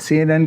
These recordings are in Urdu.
CNN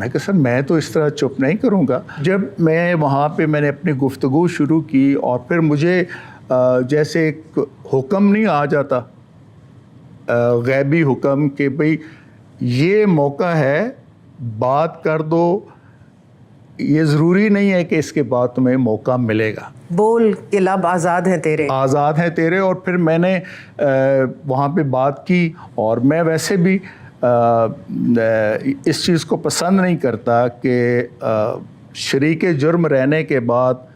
میں کہا سر میں تو اس طرح چپ نہیں کروں گا. جب میں وہاں پہ میں نے اپنی گفتگو شروع کی اور پھر مجھے جیسے ایک حکم نہیں آ جاتا, غیبی حکم کہ بھئی یہ موقع ہے, بات کر دو, یہ ضروری نہیں ہے کہ اس کے بعد تمہیں موقع ملے گا, بول کے لب آزاد ہیں تیرے, آزاد ہیں تیرے. اور پھر میں نے وہاں پہ بات کی, اور میں ویسے بھی اس چیز کو پسند نہیں کرتا کہ شریک جرم رہنے کے بعد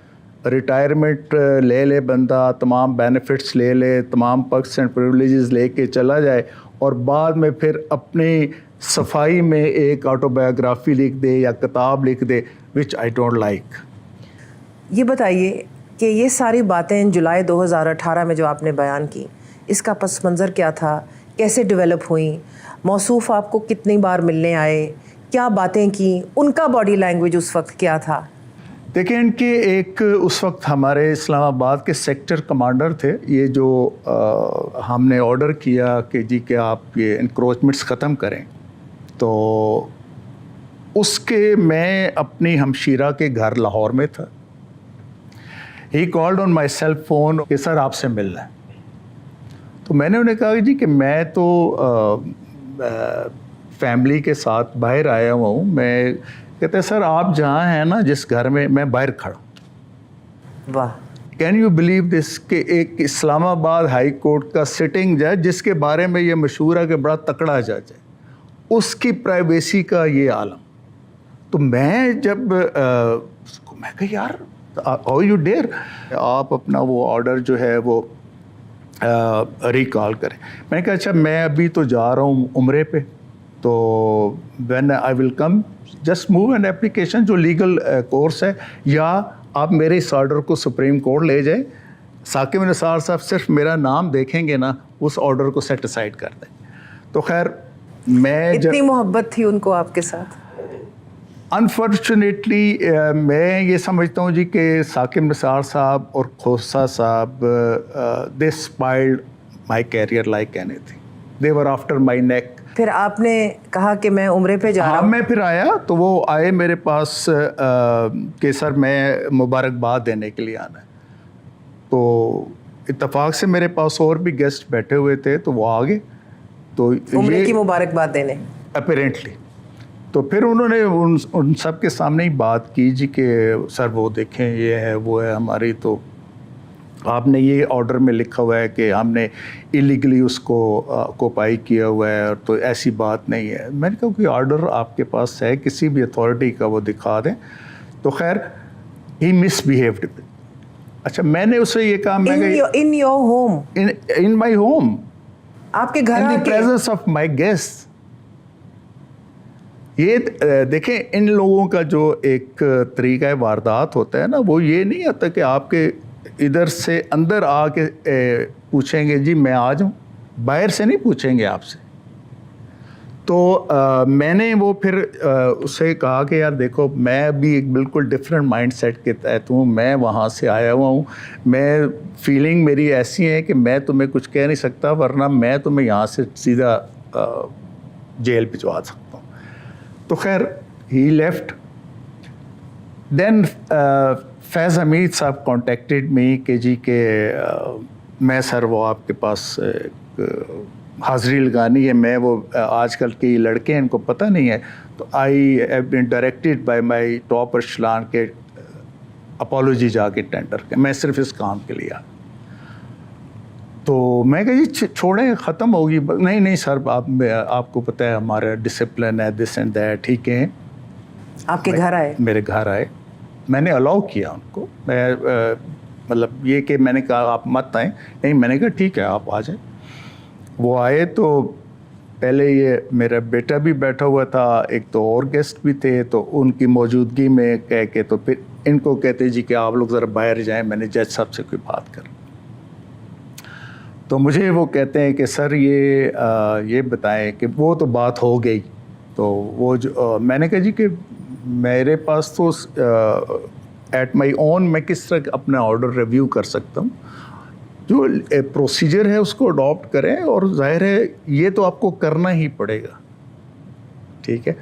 ریٹائرمنٹ لے لے بندہ, تمام بینیفٹس لے لے, تمام پرکس اینڈ پریولیجز لے کے چلا جائے, اور بعد میں پھر اپنی صفائی میں ایک آٹو بایوگرافی لکھ دے یا کتاب لکھ دے, وچ آئی ڈونٹ لائک. یہ بتائیے کہ یہ ساری باتیں جولائی 2018 میں جو آپ نے بیان کی, اس کا پس منظر کیا تھا, کیسے ڈیولپ ہوئیں, موصوف آپ کو کتنی بار ملنے آئے, کیا باتیں کی, ان کا باڈی لینگویج اس وقت کیا تھا؟ دیکھیں ان کے ایک اس وقت ہمارے اسلام آباد کے سیکٹر کمانڈر تھے, یہ جو ہم نے آرڈر کیا کہ جی کہ آپ یہ انکروچمنٹس ختم کریں, تو اس کے میں اپنی ہمشیرہ کے گھر لاہور میں تھا. He called on my cell phone کہ سر آپ سے ملنا ہے. تو میں نے انہیں کہا جی کہ میں تو فیملی کے ساتھ باہر آیا ہوا ہوں. میں کہتے ہیں سر آپ جہاں ہیں نا جس گھر میں باہر کھڑا ہوں. واہ, کین یو بلیو دس کہ ایک اسلام آباد ہائی کورٹ کا سٹنگ جج جس کے بارے میں یہ مشہور ہے کہ بڑا تکڑا جج ہے, اس کی پرائیویسی کا یہ عالم. تو میں جب میں کہا یار ہاؤ یو ڈیئر, آپ اپنا وہ آرڈر جو ہے وہ ریکال کریں. میں نے کہا اچھا میں ابھی تو جا رہا ہوں عمرے پہ, تو when I will come just move an application جو لیگل کورس ہے, یا آپ میرے اس آرڈر کو سپریم کورٹ لے جائیں, ثاقب نثار صاحب صرف میرا نام دیکھیں گے نا اس آرڈر کو سیٹ اسائڈ کر دیں. تو خیر میں اتنی محبت تھی ان کو آپ کے ساتھ؟ انفارچونیٹلی میں یہ سمجھتا ہوں جی کہ ثاقب نثار صاحب اور کھوسہ صاحب they spoiled my career like any thing, they were after my neck. پھر آپ نے کہا کہ میں عمرے پہ جا رہا ہوں. میں پھر آیا تو وہ آئے میرے پاس کہ سر میں مبارکباد دینے کے لیے آنا ہے. تو اتفاق سے میرے پاس اور بھی گیسٹ بیٹھے ہوئے تھے, تو وہ آ گئے تو عمرے کی مبارکباد دینے اپیرنٹلی. تو پھر انہوں نے ان سب کے سامنے ہی بات کی جی کہ سر وہ دیکھیں یہ ہے وہ ہے ہماری, تو آپ نے یہ آرڈر میں لکھا ہوا ہے کہ ہم نے ایلیگلی اس کو کوپائی کیا ہوا ہے, اور تو ایسی بات نہیں ہے. میں نے کہا کہ آرڈر آپ کے پاس ہے کسی بھی اتھارٹی کا, وہ دکھا دیں. تو خیر ہی مس بیہیوڈ. اچھا میں نے اسے یہ کہا, میں in your home, in my home, آپ کے گھر, in the presence of my guest. یہ دیکھیں ان لوگوں کا جو ایک طریقہ واردات ہوتا ہے نا, وہ یہ نہیں ہوتا کہ آپ کے ادھر سے اندر آ کے پوچھیں گے جی میں آ جاؤں, باہر سے نہیں پوچھیں گے آپ سے. تو میں نے وہ پھر اسے کہا کہ یار دیکھو میں بھی ایک بالکل ڈفرینٹ مائنڈ سیٹ کے تحت ہوں, میں وہاں سے آیا ہوا ہوں, میں فیلنگ میری ایسی ہے کہ میں تمہیں کچھ کہہ نہیں سکتا, ورنہ میں تمہیں یہاں سے سیدھا جیل بھجوا سکتا ہوں. تو خیر ہی لیفٹ. دین فیض حمید صاحب کانٹیکٹڈ می کہ جی کہ میں سر وہ آپ کے پاس حاضری لگانی ہے, میں وہ آج کل کے لڑکے ہیں ان کو پتہ نہیں ہے, تو I have been directed by my top ارشلان کے اپالوجی جا کے ٹینڈر کے, میں صرف اس کام کے لیے. تو میں کہا جی چھوڑیں ختم ہوگی. نہیں نہیں سر آپ کو پتہ ہے ہمارا ڈسپلن ہے, دس اینڈ دیٹ. ٹھیک ہے, آپ کے گھر آئے, میرے گھر آئے, میں نے الاؤ کیا ان کو. میں مطلب یہ کہ میں نے کہا آپ مت آئیں, نہیں میں نے کہا ٹھیک ہے آپ آ جائیں. وہ آئے تو پہلے یہ میرا بیٹا بھی بیٹھا ہوا تھا, ایک تو اور گیسٹ بھی تھے, تو ان کی موجودگی میں کہہ کے تو پھر ان کو کہتے جی کہ آپ لوگ ذرا باہر جائیں, میں نے جج صاحب سے کوئی بات کر. تو مجھے وہ کہتے ہیں کہ سر یہ بتائیں کہ وہ تو بات ہو گئی. تو وہ جو میں نے کہا جی کہ میرے پاس تو ایٹ مائی اون میں کس طرح اپنا آرڈر ریویو کر سکتا ہوں, جو پروسیجر ہے اس کو اڈاپٹ کریں, اور ظاہر ہے یہ تو آپ کو کرنا ہی پڑے گا. ٹھیک ہے,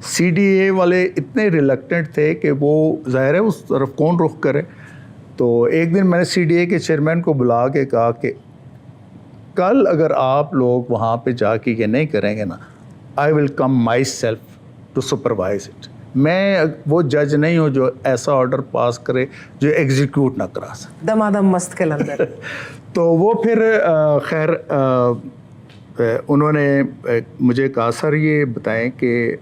CDA والے اتنے ریلیکٹنٹ تھے کہ وہ ظاہر ہے اس طرف کون رخ کرے. تو ایک دن میں نے CDA کے چیئرمین کو بلا کے کہا کہ کل اگر آپ لوگ وہاں پہ جا کے یہ نہیں کریں گے نا, I will come myself to supervise it. میں وہ جج نہیں ہوں جو ایسا آرڈر پاس کرے جو ایگزیکیوٹ نہ کرا سکے. دمادم مست کے اندر. تو وہ پھر خیر انہوں نے مجھے کہا سر یہ بتائیں کہ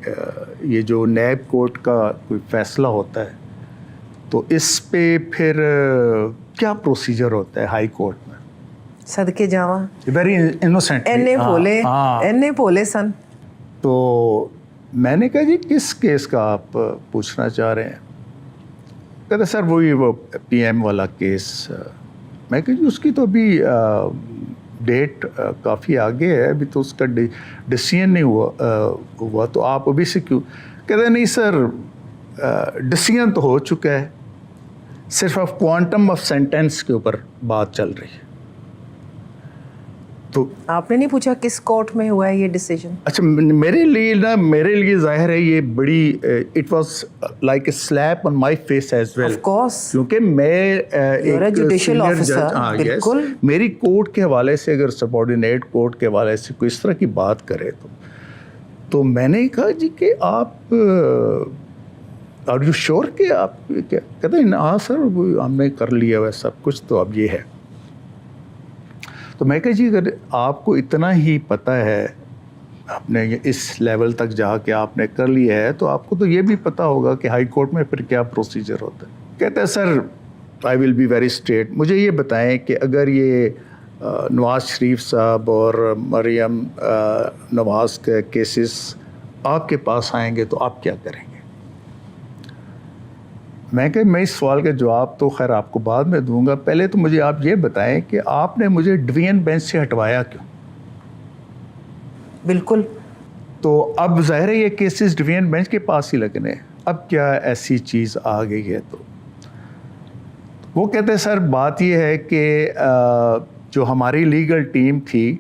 یہ جو نیب کورٹ کا کوئی فیصلہ ہوتا ہے تو اس پہ پھر کیا پروسیجر ہوتا ہے ہائی کورٹ میں. صدقے جاواں ویری انوسینٹ اینے بھولے سن. تو میں نے کہا جی کس کیس کا آپ پوچھنا چاہ رہے ہیں. کہتے سر وہی وہ PM والا کیس. میں کہا جی اس کی تو ابھی ڈیٹ کافی آگے ہے, ابھی تو اس کا ڈیسیژن نہیں ہوا تو آپ ابھی سے کیوں. کہتے نہیں سر ڈیسیژن تو ہو چکا ہے, صرف اب کوانٹم آف سینٹینس کے اوپر بات چل رہی ہے. تو آپ نے نہیں پوچھا کس کورٹ میں ہوا ہے یہ ڈیسیجن؟ اچھا میرے لیے ظاہر ہے یہ بڑی it was like a slap on my face as well. Of course کیونکہ میں ایک جوڈیشل آفیسر, بالکل. میری کورٹ کے حوالے سے اگر سبارڈینیٹ کورٹ کے حوالے سے کوئی اس طرح کی بات کرے تو میں نے کہا جی کہ آپ آر یو شیور کہ آپ کیا کہتے ہیں. ہاں سر ہم نے کر لیا ہے سب کچھ, تو اب یہ ہے. تو میں کہا جی اگر آپ کو اتنا ہی پتہ ہے, آپ نے اس لیول تک جا کے آپ نے کر لیا ہے, تو آپ کو تو یہ بھی پتہ ہوگا کہ ہائی کورٹ میں پھر کیا پروسیجر ہوتا ہے. کہتا ہے سر آئی ول بی ویری اسٹریٹ. مجھے یہ بتائیں کہ اگر یہ نواز شریف صاحب اور مریم نواز کے کیسز آپ کے پاس آئیں گے تو آپ کیا کریں گے. میں کہ میں اس سوال کا جواب تو خیر آپ کو بعد میں دوں گا, پہلے تو مجھے آپ یہ بتائیں کہ آپ نے مجھے ڈویژن بینچ سے ہٹوایا کیوں. بالکل. تو اب ظاہر ہے یہ کیسز ڈویژن بینچ کے پاس ہی لگنے, اب کیا ایسی چیز آ گئی ہے. تو وہ کہتے ہیں سر بات یہ ہے کہ جو ہماری لیگل ٹیم تھی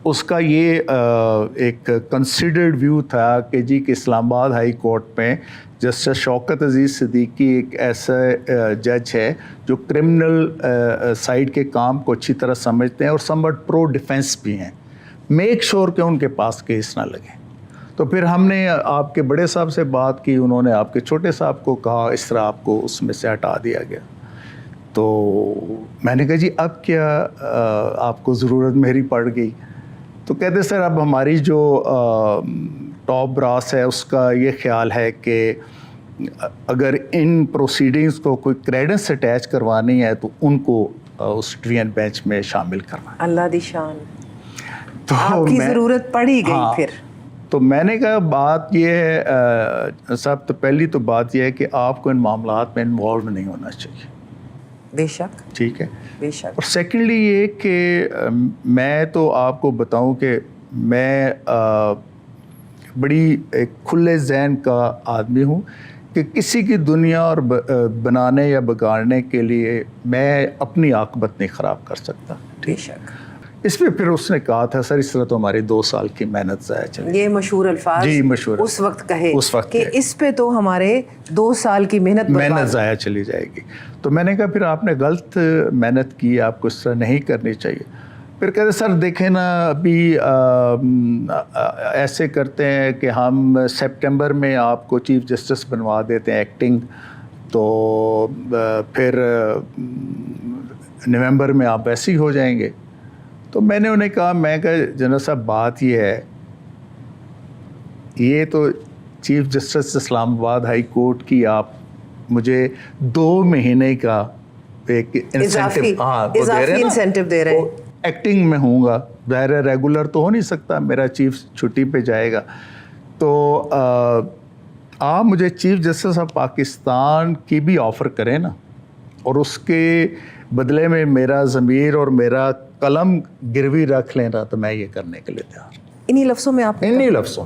اس کا یہ ایک کنسیڈرڈ ویو تھا کہ جی کہ اسلام آباد ہائی کورٹ میں جسٹس شوکت عزیز صدیقی ایک ایسا جج ہے جو کرمنل سائڈ کے کام کو اچھی طرح سمجھتے ہیں اور سمبٹ پرو ڈیفینس بھی ہیں. میک شور کہ ان کے پاس کیس نہ لگے. تو پھر ہم نے آپ کے بڑے صاحب سے بات کی, انہوں نے آپ کے چھوٹے صاحب کو کہا, اس طرح آپ کو اس میں سے ہٹا دیا گیا. تو میں نے کہا جی اب کیا آپ کو ضرورت میری پڑ گئی. تو کہتے سر اب ہماری جو ٹاپ براس ہے اس کا یہ خیال ہے کہ اگر ان پروسیڈنگز کو کوئی کریڈنس اٹیچ کروانی ہے تو ان کو اس ڈویژن بینچ میں شامل کرنا. اللہ دی شان. تو آپ کی ضرورت پڑی گئی. پھر تو میں نے کہا بات یہ ہے صاحب, تو پہلی تو بات یہ ہے کہ آپ کو ان معاملات میں انوالو نہیں ہونا چاہیے. بے شک. ٹھیک ہے, بے شک. اور سیکنڈلی یہ کہ میں تو آپ کو بتاؤں کہ میں بڑی ایک کھلے ذہن کا آدمی ہوں کہ کسی کی دنیا اور بنانے یا بگاڑنے کے لیے میں اپنی عاقبت نہیں خراب کر سکتا. بے شک. اس پہ پھر اس نے کہا تھا سر اس طرح تو ہماری 2 سال کی محنت ضائع چلی. یہ مشہور الفاظ جی مشہور اس وقت کہے اس وقت کہ اس پہ تو ہمارے 2 سال کی محنت ضائع چلی جائے گی. تو میں نے کہا پھر آپ نے غلط محنت کی, آپ کو اس طرح نہیں کرنی چاہیے. پھر کہتے سر دیکھیں نا ابھی ایسے کرتے ہیں کہ ہم سپٹمبر میں آپ کو چیف جسٹس بنوا دیتے ہیں ایکٹنگ, تو پھر نومبر میں آپ ایسے ہی ہو جائیں گے. تو میں نے انہیں کہا, میں کہا جنرل صاحب بات یہ ہے, یہ تو چیف جسٹس اسلام آباد ہائی کورٹ کی آپ مجھے 2 مہینے کا ایک انسینٹیو دے رہے ہیں. ایکٹنگ میں ہوں گا, ظاہر ہے ریگولر تو ہو نہیں سکتا, میرا چیف چھٹی پہ جائے گا. تو آپ مجھے چیف جسٹس آف پاکستان کی بھی آفر کریں نا, اور اس کے بدلے میں میرا ضمیر اور میرا قلم گروی رکھ لینا, تو میں یہ کرنے کے لیے تیار. انہی لفظوں میں آپ انہی لفظوں.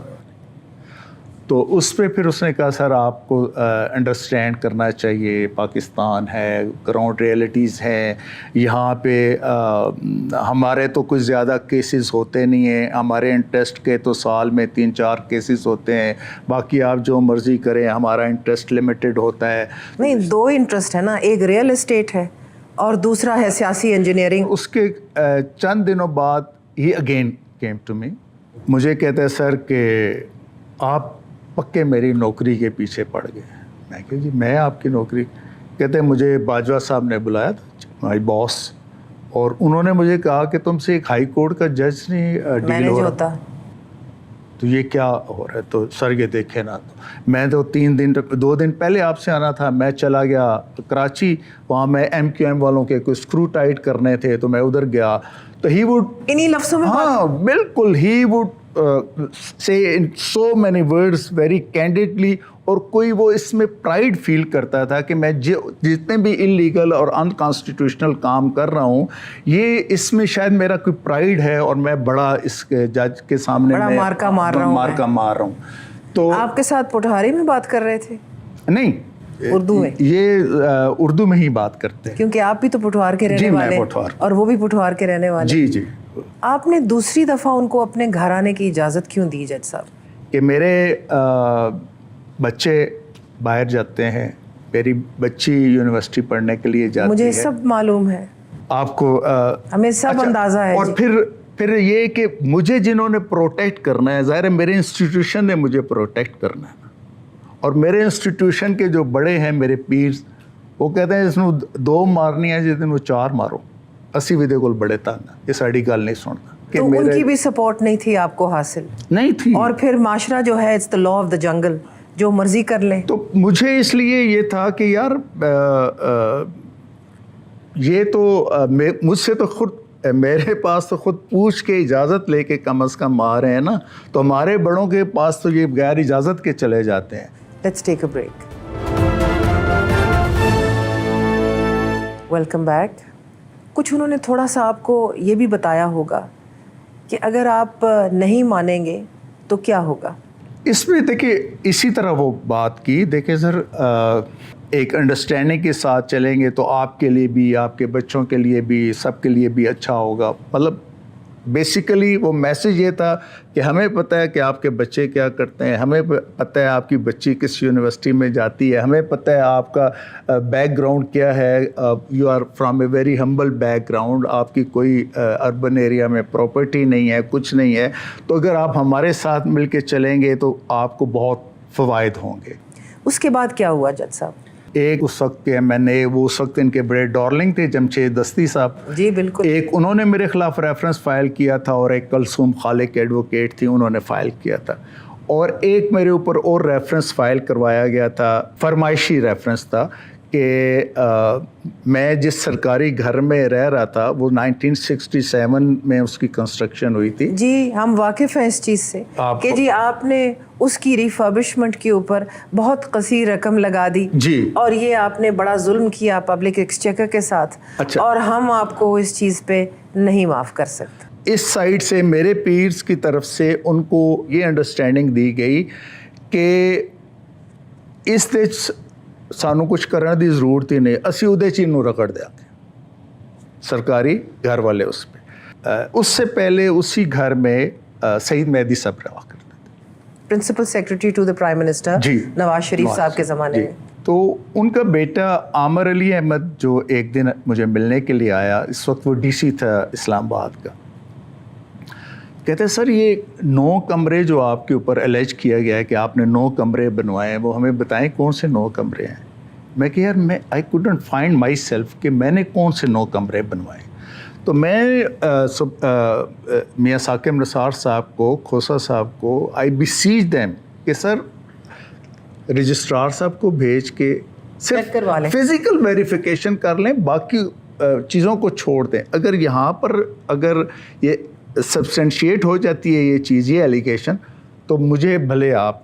تو اس پہ پھر اس نے کہا سر آپ کو انڈرسٹینڈ کرنا چاہیے، پاکستان ہے، گراؤنڈ ریئلٹیز ہیں یہاں پہ، ہمارے تو کچھ زیادہ کیسز ہوتے نہیں ہیں، ہمارے انٹرسٹ کے تو سال میں 3-4 کیسز ہوتے ہیں، باقی آپ جو مرضی کریں، ہمارا انٹرسٹ لمیٹڈ ہوتا ہے. نہیں، 2 انٹرسٹ ہے نا، ایک ریئل اسٹیٹ ہے اور دوسرا ہے سیاسی انجینئرنگ. اس کے چند دنوں بعد ہی اگین کیم ٹو می، مجھے کہتے ہیں سر کہ آپ پکے میری نوکری کے پیچھے پڑ گئے. میں کہ جی میں آپ کی نوکری؟ کہتے ہیں مجھے باجوہ صاحب نے بلایا تھا، مائی باس، اور انہوں نے مجھے کہا کہ تم سے ایک ہائی کورٹ کا جج نہیں ڈیل ہو رہا، تو یہ کیا ہو رہا ہے؟ تو سر یہ دیکھے نا، میں تو 2 دن پہلے آپ سے آنا تھا، میں چلا گیا کراچی، وہاں میں MQM والوں کے کوئی اسکرو ٹائٹ کرنے تھے تو میں ادھر گیا، تو ہی وڈ انہی لفظوں میں ہاں بالکل، he would say in so many words very candidly، اور کوئی وہ اس میں پرائڈ فیل کرتا تھا کہ میں جتنے بھی انلیگل اور انکانسٹیٹیوشنل کام کر رہا ہوں، یہ اس میں شاید میرا کوئی پرائڈ ہے اور میں بڑا اس کے جج کے سامنے بڑا مارکا مار رہا ہوں. تو آپ کے ساتھ پٹھاری میں بات کر رہے تھے؟ نہیں، اردو میں؟ یہ اردو میں ہی بات کرتے ہیں، کیونکہ آپ بھی تو پٹھوار کے رہنے والے ہیں اور وہ بھی پٹھوار کے رہنے والے. جی جی. آپ نے دوسری دفعہ ان کو اپنے گھر آنے کی اجازت کیوں دی جج صاحب؟ کہ میرے بچے باہر جاتے ہیں، میری بچی یونیورسٹی پڑھنے کے لیے جاتی ہے. مجھے سب معلوم ہے، آپ کو ہمیں سب اندازہ ہے. اور پھر یہ کہ مجھے جنہوں نے پروٹیکٹ کرنا ہے، ظاہر ہے میرے انسٹیٹیوشن نے مجھے پروٹیکٹ کرنا ہے، اور میرے انسٹیٹیوشن کے جو بڑے ہیں میرے پیرز، وہ کہتے ہیں جس نے 2 مارنی ہے، جس دن وہ 4 مارو، اسی ودے کو بڑے تانا، یہ ساڑی گل نہیں سنتا. تو ان کی بھی سپورٹ نہیں تھی آپ کو حاصل؟ نہیں تھی. اور پھر معاشرہ جو ہے it's the law of the جنگل، جو مرضی کر لیں. تو مجھے اس لیے یہ تھا کہ یار یہ تو مجھ سے تو خود، میرے پاس تو خود پوچھ کے اجازت لے کے کم از کم آ رہے ہیں نا، تو ہمارے بڑوں کے پاس تو یہ بغیر اجازت کے چلے جاتے ہیں. Let's take a break. Welcome back. کچھ انہوں نے تھوڑا سا آپ کو یہ بھی بتایا ہوگا کہ اگر آپ نہیں مانیں گے تو کیا ہوگا؟ اس میں دیکھیں اسی طرح وہ بات کی، دیکھیں سر ایک انڈرسٹینڈنگ کے ساتھ چلیں گے تو آپ کے لیے بھی، آپ کے بچوں کے لیے بھی، سب کے لیے بھی اچھا ہوگا. مطلب بیسیکلی وہ میسیج یہ تھا کہ ہمیں پتہ ہے کہ آپ کے بچے کیا کرتے ہیں، ہمیں پتہ ہے آپ کی بچی کس یونیورسٹی میں جاتی ہے، ہمیں پتہ ہے آپ کا بیک گراؤنڈ کیا ہے، you are from a very humble background, آپ کی کوئی اربن ایریا میں پراپرٹی نہیں ہے، کچھ نہیں ہے، تو اگر آپ ہمارے ساتھ مل کے چلیں گے تو آپ کو بہت فوائد ہوں گے. اس کے بعد کیا ہوا جج صاحب؟ ایک اس وقت کے MNA، وہ اس وقت ان کے بڑے ڈارلنگ تھے جمشید دستی صاحب. جی بالکل. ایک انہوں نے میرے خلاف ریفرنس فائل کیا تھا، اور ایک کلثوم خالق ایڈوکیٹ تھی، انہوں نے فائل کیا تھا، اور ایک میرے اوپر اور ریفرنس فائل کروایا گیا تھا، فرمائشی ریفرنس تھا کہ میں جس سرکاری گھر میں رہ رہا تھا وہ 1967 میں اس کی کنسٹرکشن ہوئی تھی. جی ہم واقف ہیں اس چیز سے کہ جی آپ نے اس کی ریفربشمنٹ کے اوپر بہت قصیر رقم لگا دی جی، اور یہ آپ نے بڑا ظلم کیا پبلک ایکسچیکر کے ساتھ. اچھا. اور ہم آپ کو اس چیز پہ نہیں معاف کر سکتے. اس سائڈ سے میرے پیرز کی طرف سے ان کو یہ انڈرسٹینڈنگ دی گئی کہ اس دے سانو کچھ کرنے دی ضرورت ہی نہیں، اسی ادے چی نو رگڑ دیا گے سرکاری گھر والے. اس پہ اس سے پہلے اسی گھر میں سعید مہدی صاحب رہا کرتے تھے، principal secretary to the prime minister Nawaz Sharif صاحب کے زمانے میں. تو ان کا بیٹا عامر علی احمد جو ایک دن مجھے ملنے کے لیے آیا، اس وقت وہ DC تھا اسلام آباد کا، کہتے ہیں سر یہ 9 کمرے جو آپ کے اوپر الیج کیا گیا ہے کہ آپ نے 9 کمرے بنوائے ہیں، وہ ہمیں بتائیں کون سے 9 کمرے ہیں. میں کہ یار I couldn't find myself کہ میں نے کون سے 9 کمرے بنوائے. تو میں میاں ثاقب نثار صاحب کو، کھوسا صاحب کو، آئی بیسیج دیم کہ سر رجسٹرار صاحب کو بھیج کے صرف فزیکل ویریفیکیشن کر لیں، باقی چیزوں کو چھوڑ دیں. اگر یہاں پر اگر یہ سبسٹینشیٹ ہو جاتی ہے یہ چیز، یہ ایلیگیشن، تو مجھے بھلے آپ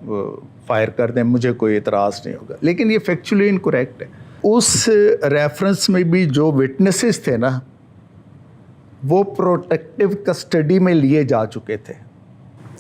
فائر کر دیں، مجھے کوئی اعتراض نہیں ہوگا. لیکن یہ فیکچولی انکریکٹ ہے. اس ریفرنس میں بھی جو وٹنسز تھے نا، وہ پروٹیکٹیو کسٹڈی میں لیے جا چکے تھے.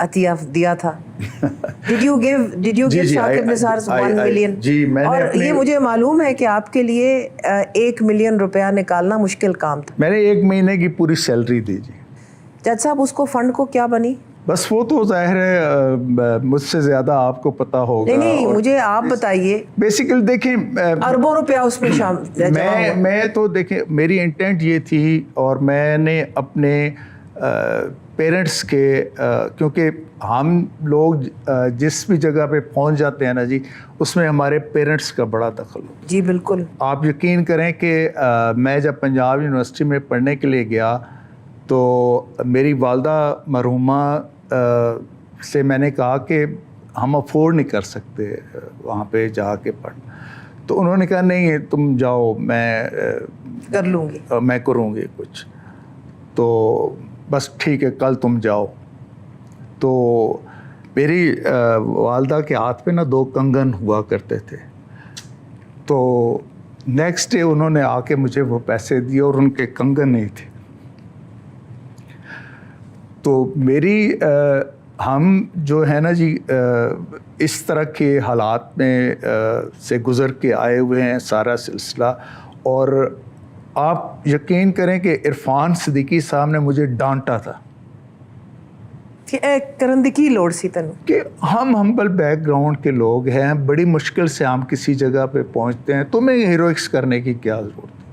عطیہ دیا تھا. Did you give Saqib Nisar 1 million؟ جی میں نے اور یہ مجھے معلوم ہے کہ آپ کے لیے 1 ملین روپیہ نکالنا مشکل کام تھا. میں نے 1 مہینے کی پوری سیلری دی جی. جج صاحب اس کو فنڈ کو کیا بنی؟ بس وہ تو ظاہر ہے مجھ سے زیادہ آپ کو پتہ ہوگا. نہیں مجھے آپ بتائیے. بیسیکلی دیکھیں اربوں روپیہ اس میں شامل. میں تو دیکھیں میری انٹینٹ یہ تھی اور میں نے اپنے پیرنٹس کے کیونکہ ہم لوگ جس بھی جگہ پہ پہنچ جاتے ہیں نا جی اس میں ہمارے پیرنٹس کا بڑا دخل ہو. جی بالکل. آپ یقین کریں کہ میں جب پنجاب یونیورسٹی میں پڑھنے کے لیے گیا تو میری والدہ مرحومہ سے میں نے کہا کہ ہم افورڈ نہیں کر سکتے وہاں پہ جا کے پڑھنا. تو انہوں نے کہا نہیں تم جاؤ میں کر لوں گی، میں کروں گی کچھ. تو بس ٹھیک ہے کل تم جاؤ. تو میری والدہ کے ہاتھ پہ نا 2 کنگن ہوا کرتے تھے. تو نیکسٹ ڈے انہوں نے آ کے مجھے وہ پیسے دیے اور ان کے کنگن نہیں تھے. تو میری ہم جو ہے نا جی اس طرح کے حالات میں سے گزر کے آئے ہوئے ہیں سارا سلسلہ. اور آپ یقین کریں کہ عرفان صدیقی صاحب نے مجھے ڈانٹا تھا کرندگی لوڑ سی تنو کہ ہم ہمبل بیک گراؤنڈ کے لوگ ہیں, بڑی مشکل سے ہم کسی جگہ پہ پہنچتے ہیں, تمہیں ہیروئکس کرنے کی کیا ضرورت ہے.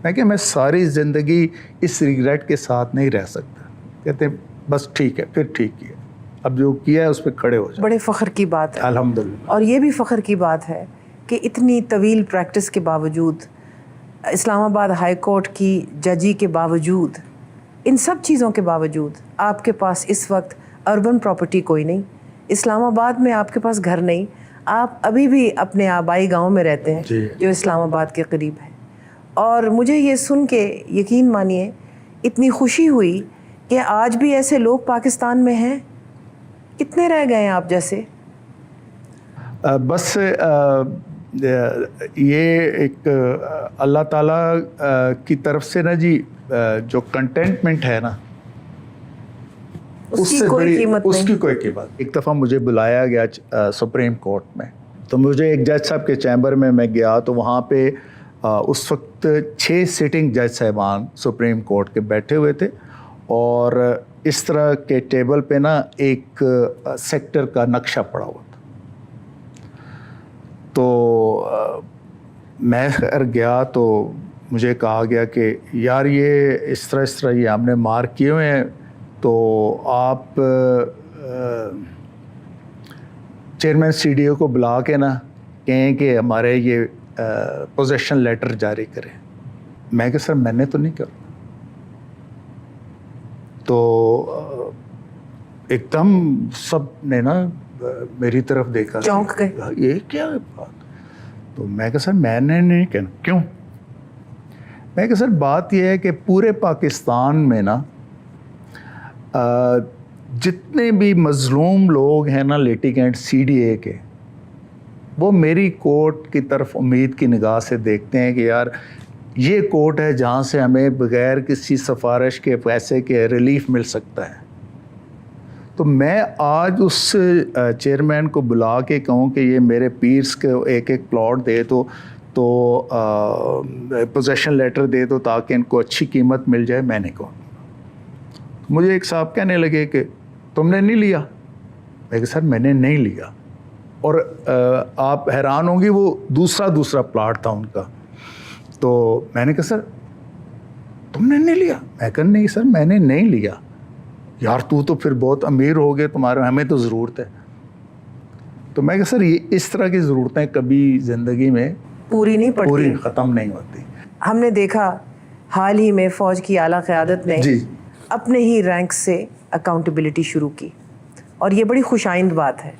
میں کہ میں ساری زندگی اس ریگریٹ کے ساتھ نہیں رہ سکتا. کہتے ہیں بس ٹھیک ہے پھر ٹھیک ہے, اب جو کیا ہے اس پہ کھڑے ہو جائیں. بڑے فخر کی بات ہے الحمدللہ. اور یہ بھی فخر کی بات ہے کہ اتنی طویل پریکٹس کے باوجود, اسلام آباد ہائی کورٹ کی ججی کے باوجود, ان سب چیزوں کے باوجود آپ کے پاس اس وقت اربن پراپرٹی کوئی نہیں, اسلام آباد میں آپ کے پاس گھر نہیں, آپ ابھی بھی اپنے آبائی گاؤں میں رہتے ہیں جو اسلام آباد کے قریب ہے. اور مجھے یہ سن کے یقین مانیے اتنی خوشی ہوئی کہ آج بھی ایسے لوگ پاکستان میں ہیں. کتنے رہ گئے ہیں آپ جیسے؟ بس یہ ایک اللہ تعالیٰ کی طرف سے نا جی جو کنٹینٹمنٹ ہے نا اس سے بڑی اس کی کوئی قیمت. ایک دفعہ مجھے بلایا گیا سپریم کورٹ میں, تو مجھے ایک جج صاحب کے چیمبر میں گیا تو وہاں پہ اس وقت 6 سٹنگ جج صاحبان سپریم کورٹ کے بیٹھے ہوئے تھے, اور اس طرح کے ٹیبل پہ نا ایک سیکٹر کا نقشہ پڑا ہوا تھا. تو میں خیر گیا تو مجھے کہا گیا کہ یار یہ اس طرح یہ ہم نے مارک کیے ہوئے ہیں, تو آپ چیئرمین سی ڈی او کو بلا کے نا کہیں کہ ہمارے یہ پوزیشن لیٹر جاری کریں. میں کہ سر میں نے تو نہیں کرنا. تو ایک دم سب نے نا میری طرف دیکھا, چونک گئے, یہ کیا بات. تو میں کہ سر میں نے نہیں کہنا. کیوں؟ میں کہ سر بات یہ ہے کہ پورے پاکستان میں نا جتنے بھی مظلوم لوگ ہیں نا لیٹیگنٹ سی ڈی اے کے, وہ میری کورٹ کی طرف امید کی نگاہ سے دیکھتے ہیں کہ یار یہ کورٹ ہے جہاں سے ہمیں بغیر کسی سفارش کے پیسے کے ریلیف مل سکتا ہے. تو میں آج اس چیئرمین کو بلا کے کہوں کہ یہ میرے پیرس کے ایک پلاٹ دے دو, تو پوزیشن لیٹر دے دو تاکہ ان کو اچھی قیمت مل جائے, میں نہیں کہوں. مجھے ایک صاحب کہنے لگے کہ تم نے نہیں لیا. میں کہ سر میں نے نہیں لیا. اور آپ حیران ہوں گی وہ دوسرا پلاٹ تھا ان کا. تو میں نے کہا سر تم نے نہیں لیا؟ میں کہا نہیں سر میں نے نہیں لیا. یار تو پھر بہت امیر ہو گئے, تمہارے ہمیں تو ضرورت ہے. تو میں کہا سر یہ اس طرح کی ضرورتیں کبھی زندگی میں پوری نہیں پڑتی, پوری ختم نہیں ہوتی. ہم نے دیکھا حال ہی میں فوج کی اعلیٰ قیادت نے اپنے ہی رینک سے اکاؤنٹیبلٹی شروع کی, اور یہ بڑی خوش آئند بات ہے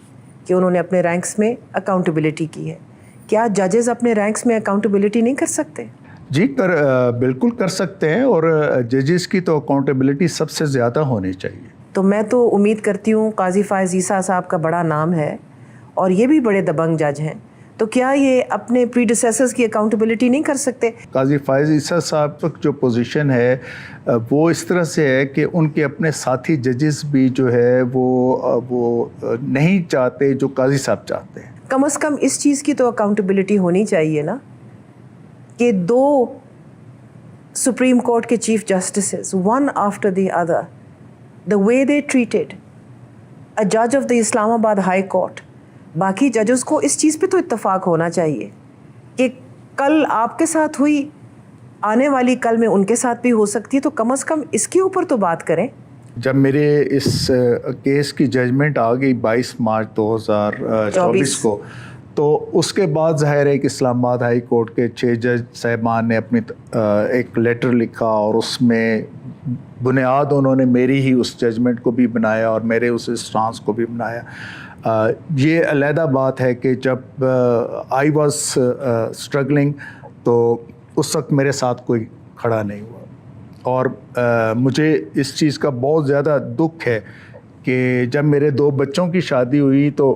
کہ انہوں نے اپنے رینکس میں اکاؤنٹیبلٹی کی ہے. کیا ججز اپنے رینکس میں اکاؤنٹیبلٹی نہیں کر سکتے؟ جی بالکل کر سکتے ہیں, اور ججز کی تو اکاؤنٹیبلٹی سب سے زیادہ ہونی چاہیے. تو میں تو امید کرتی ہوں, قاضی فائز عیسیٰ صاحب کا بڑا نام ہے اور یہ بھی بڑے دبنگ جج ہیں, تو کیا یہ اپنے پریڈیسیسرز کی اکاؤنٹیبلٹی نہیں کر سکتے؟ قاضی فائز عیسیٰ صاحب تک جو پوزیشن ہے وہ اس طرح سے ہے کہ ان کے اپنے ساتھی ججز بھی جو ہے وہ نہیں چاہتے جو قاضی صاحب چاہتے ہیں. کم از کم اس چیز کی تو اکاؤنٹیبلٹی ہونی چاہیے نا کہ 2 سپریم کورٹ کے chief justices one after the other the way they treated a جج آف دی اسلام آباد ہائی کورٹ، باقی ججز کو اس چیز پہ تو اتفاق ہونا چاہیے کہ کل آپ کے ساتھ ہوئی، آنے والی کل میں ان کے ساتھ بھی ہو سکتی ہے، تو کم از کم اس کے اوپر تو بات کریں. جب میرے اس کیس کی ججمنٹ آ گئی 22 مارچ 2024 کو، تو اس کے بعد ظاہر ہے کہ اسلام آباد ہائی کورٹ کے 6 جج صاحبان نے اپنی ایک لیٹر لکھا اور اس میں بنیاد انہوں نے میری ہی اس ججمنٹ کو بھی بنایا اور میرے اس اسٹانس کو بھی بنایا. یہ علیحدہ بات ہے کہ جب آئی واز اسٹرگلنگ تو اس وقت میرے ساتھ کوئی کھڑا نہیں ہوا، اور مجھے اس چیز کا بہت زیادہ دکھ ہے کہ جب میرے 2 بچوں کی شادی ہوئی تو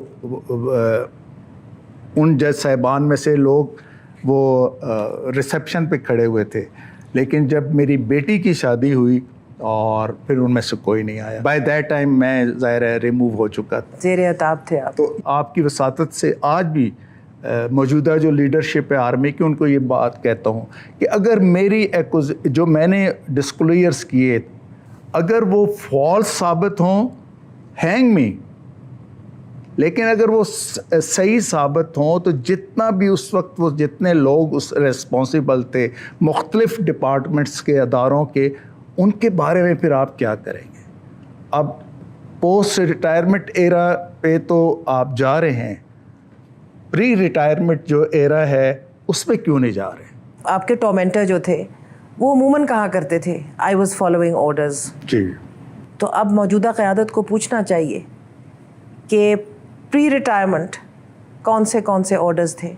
ان جج صاحبان میں سے لوگ وہ ریسیپشن پہ کھڑے ہوئے تھے، لیکن جب میری بیٹی کی شادی ہوئی اور پھر ان میں سے کوئی نہیں آیا. بائی دیٹ ٹائم میں ظاہر ہے ریموو ہو چکا تھا، زیر عتاب تھے آپ. تو آپ کی وساطت سے آج بھی موجودہ جو لیڈرشپ ہے آرمی کی، ان کو یہ بات کہتا ہوں کہ اگر میری جو میں نے ڈسکلوئرس کیے اگر وہ فالس ثابت ہوں، ہینگ می، لیکن اگر وہ صحیح ثابت ہوں تو جتنا بھی اس وقت وہ جتنے لوگ اس ریسپانسیبل تھے مختلف ڈپارٹمنٹس کے اداروں کے، ان کے بارے میں پھر آپ کیا کریں گے؟ اب پوسٹ ریٹائرمنٹ ایرا پہ تو آپ جا رہے ہیں، پری ریٹائرمنٹ جو ایرا ہے اس پہ کیوں نہیں جا رہے؟ آپ کے ٹورمنٹر جو تھے وہ عموماً کہا کرتے تھے آئی واز فالوئنگ آرڈرز. جی. تو اب موجودہ قیادت کو پوچھنا چاہیے کہ پری ریٹائرمنٹ کون سے آرڈرز تھے،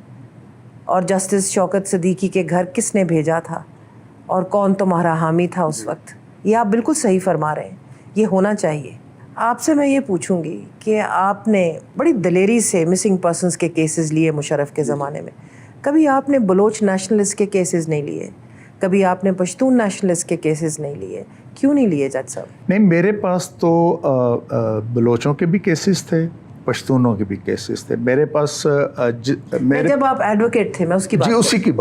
اور جسٹس شوکت صدیقی کے گھر کس نے بھیجا تھا، اور کون تمہارا حامی تھا اس وقت. یہ آپ بالکل صحیح فرما رہے ہیں، یہ ہونا چاہیے. آپ سے میں یہ پوچھوں گی کہ آپ نے بڑی دلیری سے مسنگ پرسنس کے کیسز لیے مشرف کے زمانے میں، کبھی آپ نے بلوچ نیشنلسٹ کے کیسز نہیں لیے، کبھی آپ نے پشتون نیشنلسٹ کے کیسز نہیں لیے، کیوں نہیں لیے جج صاحب؟ نہیں، میرے پاس تو بلوچوں کے بھی کیسز تھے، پشتونوں کے بھی کیسز تھے میرے پاس. جب آپ ایڈوکیٹ تھے، میں اس کی بات جی اسی کی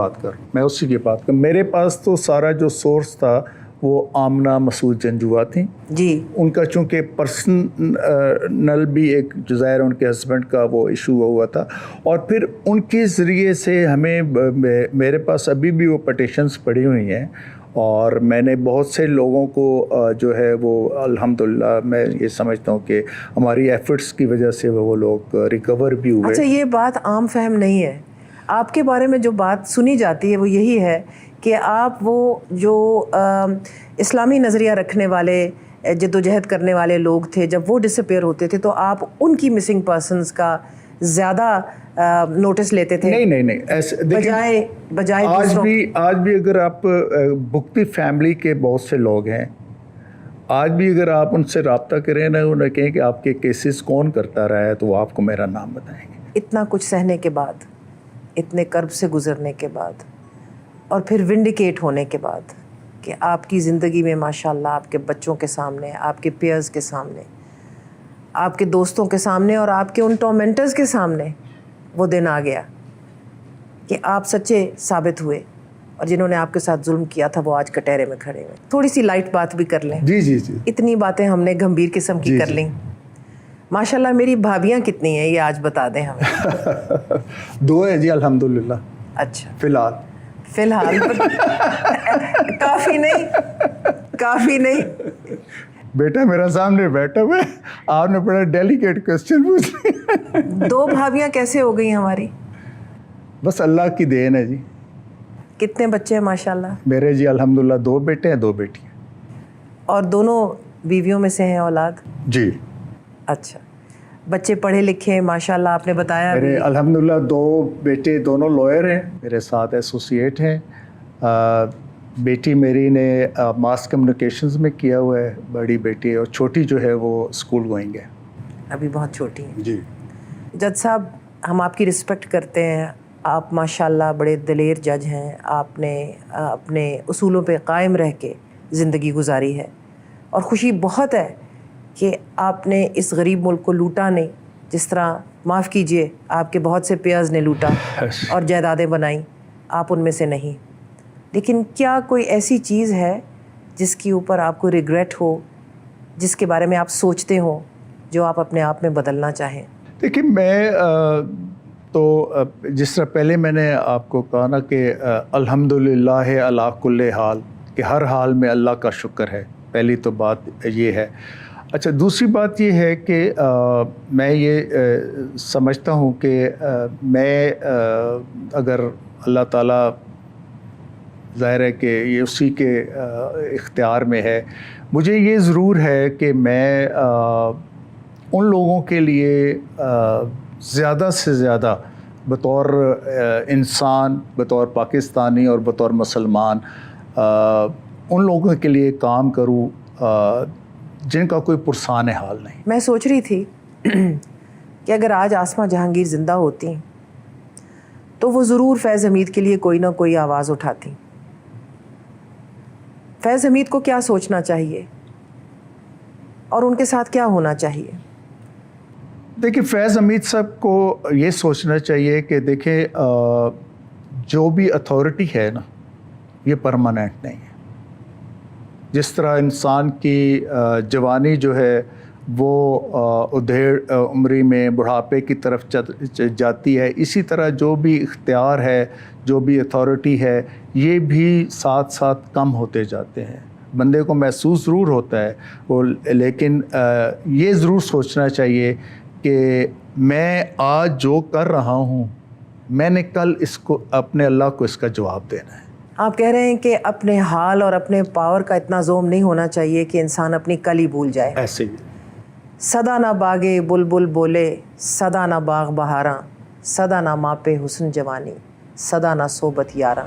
بات کر میرے پاس تو سارا جو سورس تھا وہ آمنہ مسعود جنجوا تھیں. جی. ان کا چونکہ پرسنل بھی ایک ظاہر ان کے ہسبینڈ کا وہ ایشو ہوا تھا، اور پھر ان کے ذریعے سے ہمیں میرے پاس ابھی بھی وہ پٹیشنز پڑی ہوئی ہیں، اور میں نے بہت سے لوگوں کو جو ہے وہ الحمدللہ میں یہ سمجھتا ہوں کہ ہماری ایفرٹس کی وجہ سے وہ لوگ ریکور بھی ہوئے. اچھا، یہ بات عام فہم نہیں ہے. آپ کے بارے میں جو بات سنی جاتی ہے وہ یہی ہے کہ آپ وہ جو اسلامی نظریہ رکھنے والے جد و جہد کرنے والے لوگ تھے، جب وہ ڈس اپیئر ہوتے تھے تو آپ ان کی مسنگ پرسنس کا زیادہ نوٹس لیتے تھے. نہیں ایسے بجائے آج بھی اگر آپ بھگتی فیملی کے بہت سے لوگ ہیں، آج بھی اگر آپ ان سے رابطہ کریں نا، انہیں کہیں کہ آپ کے کیسز کون کرتا رہا ہے، تو وہ آپ کو میرا نام بتائیں گے. اتنا کچھ سہنے کے بعد، اتنے کرب سے گزرنے کے بعد، اور پھر ونڈیکیٹ ہونے کے بعد کہ آپ کی زندگی میں ماشاءاللہ آپ کے بچوں کے سامنے، آپ کے پیئرز کے سامنے، آپ کے دوستوں کے سامنے اور آپ کے ان ٹورمنٹرز کے سامنے وہ دن آ گیا کہ آپ سچے ثابت ہوئے، اور جنہوں نے آپ کے ساتھ ظلم کیا تھا وہ آج کٹہرے میں کھڑے ہوئے. تھوڑی سی لائٹ بات بھی کر لیں. جی. اتنی باتیں ہم نے گمبھیر قسم کی کر لیں. ماشاءاللہ میری بھابیاں کتنی ہیں یہ آج بتا دیں ہمیں. 2 ہے جی الحمدللہ. اچھا، فی الحال کافی نہیں. بیٹا میرا سامنے بیٹھا ہوا ہے، آپ نے بڑا ڈیلیکیٹ کوسچن پوچھ لیا. 2 بھابیاں کیسے ہو گئی ہماری؟ بس اللہ کی دین ہے جی. کتنے بچے ہیں ماشاءاللہ؟ میرے جی الحمدللہ 2 بیٹے ہیں 2 بیٹیاں. اور دونوں بیویوں میں سے ہیں اولاد؟ جی. اچھا، بچے پڑھے لکھے ماشاءاللہ آپ نے بتایا؟ میرے الحمدللہ 2 بیٹے دونوں لائر ہیں، میرے ساتھ ایسوسیٹ ہیں. بیٹی میری نے ماس کمیونیکیشنز میں کیا ہوا ہے، بڑی بیٹی، اور چھوٹی جو ہے وہ اسکول گوئنگ ہے. ابھی بہت چھوٹی ہے. جی. جج صاحب، ہم آپ کی رسپیکٹ کرتے ہیں. آپ ماشاءاللہ بڑے دلیر جج ہیں. آپ نے اپنے اصولوں پہ قائم رہ کے زندگی گزاری ہے, اور خوشی بہت ہے کہ آپ نے اس غریب ملک کو لوٹا نہیں, جس طرح معاف کیجئے آپ کے بہت سے پیئرز نے لوٹا اور جائیدادیں بنائیں, آپ ان میں سے نہیں. لیکن کیا کوئی ایسی چیز ہے جس کے اوپر آپ کو ریگریٹ ہو, جس کے بارے میں آپ سوچتے ہوں, جو آپ اپنے آپ میں بدلنا چاہیں؟ دیکھیے میں تو جس طرح پہلے میں نے آپ کو کہا نا کہ الحمدللہ علی کل حال, کہ ہر حال میں اللہ کا شکر ہے. پہلی تو بات یہ ہے. اچھا, دوسری بات یہ ہے کہ میں یہ سمجھتا ہوں کہ میں اگر اللہ تعالیٰ, ظاہر ہے کہ یہ اسی کے اختیار میں ہے, مجھے یہ ضرور ہے کہ میں ان لوگوں کے لیے زیادہ سے زیادہ بطور انسان, بطور پاکستانی اور بطور مسلمان ان لوگوں کے لیے کام کروں جن کا کوئی پرسان حال نہیں. میں سوچ رہی تھی کہ اگر آج آسمہ جہانگیر زندہ ہوتی تو وہ ضرور فیض حمید کے لیے کوئی نہ کوئی آواز اٹھاتی. فیض حمید کو کیا سوچنا چاہیے اور ان کے ساتھ کیا ہونا چاہیے؟ دیکھیں, فیض حمید صاحب کو یہ سوچنا چاہیے کہ دیکھیں جو بھی اتھارٹی ہے نا, یہ پرماننٹ نہیں ہے. جس طرح انسان کی جوانی جو ہے وہ ادھیڑ عمری میں بڑھاپے کی طرف جاتی ہے, اسی طرح جو بھی اختیار ہے, جو بھی اتھارٹی ہے, یہ بھی ساتھ ساتھ کم ہوتے جاتے ہیں. بندے کو محسوس ضرور ہوتا ہے وہ, لیکن یہ ضرور سوچنا چاہیے کہ میں آج جو کر رہا ہوں, میں نے کل اس کو اپنے اللہ کو اس کا جواب دینا ہے. آپ کہہ رہے ہیں کہ اپنے حال اور اپنے پاور کا اتنا زوم نہیں ہونا چاہیے کہ انسان اپنی کل ہی بھول جائے. ایسے ہی صدا نہ باغے بلبل بولے, صدا نہ باغ بہاراں, صدا نہ ماپے حسن جوانی, صدا نہ صحبت یاراں.